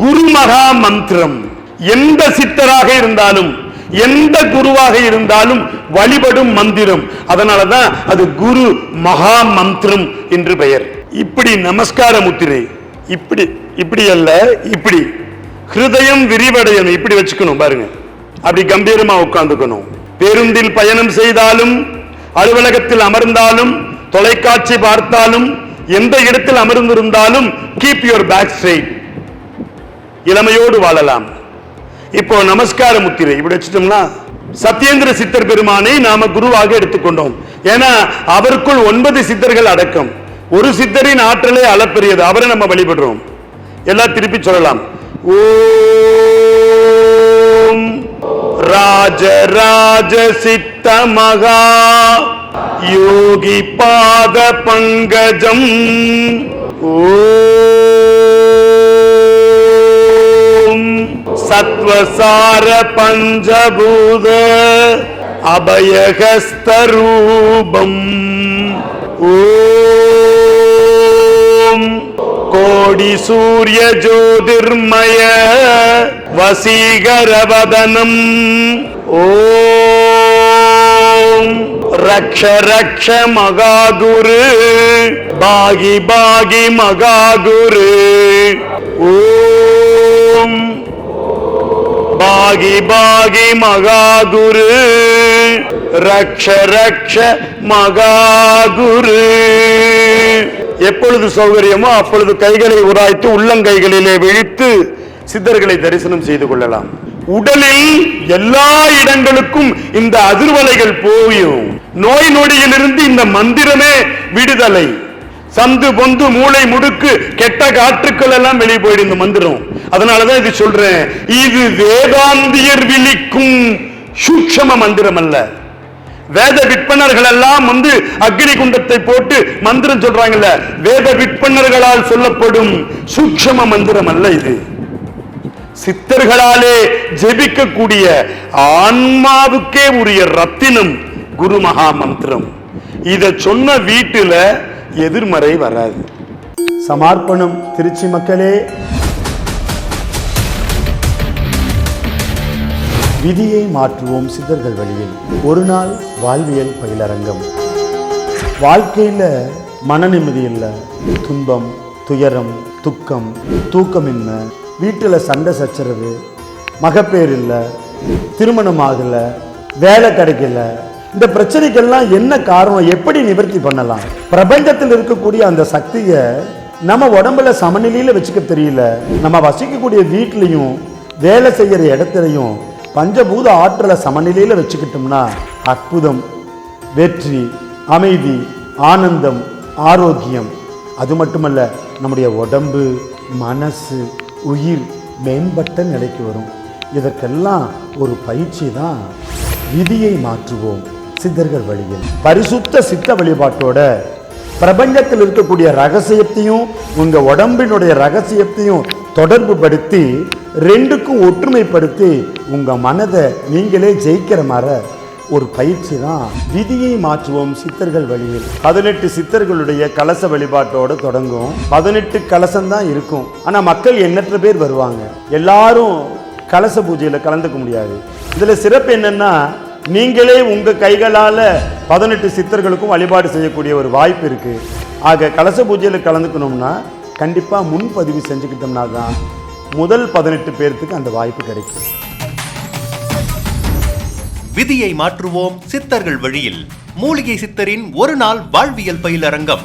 குரு மகா மந்திரம். எந்த சித்தராக இருந்தாலும் எந்த குருவாக இருந்தாலும் வழிபடும் மந்திரம். அதனாலதான் அது குரு மகா மந்திரம் என்று பெயர். இப்படி நமஸ்கார முத்திரை, இப்படி இப்படி அல்ல, இப்படி ஹிருதயம் விரிவடையணும், இப்படி வச்சுக்கணும் பாருங்க. அப்படி கம்பீரமா உட்கார்ந்துக்கணும். பேருந்தில் பயணம் செய்தாலும், அலுவலகத்தில் அமர்ந்தாலும், தொலைக்காட்சி பார்த்தாலும், எந்த இடத்தில் அமர்ந்திருந்தாலும் கீப் யுவர் பேக் ஸ்ட்ரைட். இளமையோடு வாழலாம். இப்போ நமஸ்கார முத்திரை இப்படி வச்சுட்டோம்னா சத்யேந்திர சித்தர் பெருமானை நாம குருவாக எடுத்துக்கொண்டோம். ஏன்னா அவருக்குள் 9 சித்தர்கள் அடக்கம். ஒரு சித்தரின் ஆற்றலே அளப்பெரியது. அவரை நம்ம வழிபடுறோம். எல்லாம் திருப்பி சொல்லலாம். ஓம் ராஜ ராஜ சித்த மகா யோகி பாத பங்கஜம். சத்வசார பஞ்சபூத அபயகஸ்தரூபம். ஓம் கோடி சூரிய ஜோதிர்மய வசீகரவதனம். ஓம் ரக்ஷ ரக்ஷ மகாகுரு பாகி பாகி மகாகுரு. ஓம் பாகி பாகி மகாகுரு ரக்ஷ ரக்ஷ மகாகுரு. எப்பொழுது சௌகரியமோ அப்பொழுது கைகளை உராய்த்து உள்ளங்கைகளிலே விழித்து சித்தர்களை தரிசனம் செய்து கொள்ளலாம். உடலில் எல்லா இடங்களுக்கும் இந்த அதிர்வலைகள் போயும். நோய் நொடியிலிருந்து இந்த மந்திரமே விடுதலை. சந்து பொந்து மூளை முடுக்கு கெட்ட காற்றுக்கள் எல்லாம் வெளியே போயிடு இந்த மந்திரம். அதனாலதான் இது சொல்றேன், இது வேதாந்தியர் விழிக்கும் சூட்சம மந்திரம் அல்ல. வேத விற்பனர்கள் எல்லாம் அக்னி குண்டத்தை போட்டு மந்திரம் சொல்றாங்கல்ல, வேத விற்பனர்களால் சொல்லப்படும் சூட்சம மந்திரம் அல்ல இது. சித்தர்களாலே ஜெபிக்கக்கூடிய ஆன்மாவுக்கே உரிய ரத்தினம் குரு மகா மந்திரம். இத சொன்ன வீட்டுல எதிர்மறை வராது. சமர்ப்பணம். திருச்சி மக்களே, விதியை மாற்றுவோம் சித்தர்கள் வழியில். ஒரு நாள் வாழ்வியல் பயிலரங்கம். வாழ்க்கையில மன நிம்மதி இல்லை, துன்பம், துயரம், துக்கம், தூக்கமின்மை, வீட்டுல சண்டை சச்சரவு, மகப்பேர் இல்லை, திருமணம் ஆகல, வேலை கிடைக்கல, இந்த பிரச்சனைகள்லாம் என்ன காரணம், எப்படி நிவர்த்தி பண்ணலாம்? பிரபஞ்சத்தில் இருக்கக்கூடிய அந்த சக்தியை நம்ம உடம்புல சமநிலையில வச்சுக்க தெரியல. நம்ம வசிக்கக்கூடிய வீட்லையும் வேலை செய்யற இடத்துலையும் பஞ்சபூத ஆற்றலை சமநிலையில வச்சுக்கிட்டோம்னா அற்புதம், வெற்றி, அமைதி, ஆனந்தம், ஆரோக்கியம். அது மட்டுமல்ல, நம்முடைய உடம்பு, மனசு, உயிர் மேம்பட்ட நிலைக்கு வரும். இதற்கெல்லாம் ஒரு பயிற்சி தான் விதியை மாற்றுவோம் சித்தர்கள் வழியில். பரிசுத்த சித்த வழிபாட்டோட பிரபஞ்சத்தில் இருக்கக்கூடிய ரகசியத்தையும் உங்க உடம்பினுடைய ரகசியத்தையும் தொடர்பு படுத்தி ரெண்டுக்கும் ஒற்றுமைப்படுத்தி உங்க மனதை நீங்களே ஜெயிக்கிற மாதிரி ஒரு பயிற்சி தான் விதியை மாற்றுவோம் சித்தர்கள் வழியில். 18 சித்தர்களுடைய கலச வழிபாட்டோட தொடங்கும். 18 கலசம் தான் இருக்கும். ஆனா மக்கள் எண்ணற்ற பேர் வருவாங்க. எல்லாரும் கலச பூஜையில கலந்துக்க முடியாது. இதுல சிறப்பு என்னன்னா, நீங்களே உங்க கைகளால 18 சித்தர்களுக்கும் வழிபாடு செய்யக்கூடிய ஒரு வாய்ப்பு இருக்கு. ஆக கலச பூஜையில கலந்துக்கணும்னா கண்டிப்பா முன்பதிவு செஞ்சுக்கிட்டோம்னா தான் முதல் 18 பேருக்கு அந்த வாய்ப்பு கிடைக்கும். விதியை மாற்றுவோம் சித்தர்கள் வழியில் மூலிகை சித்தரின் ஒரு நாள் வாழ்வியல் பயிலரங்கம்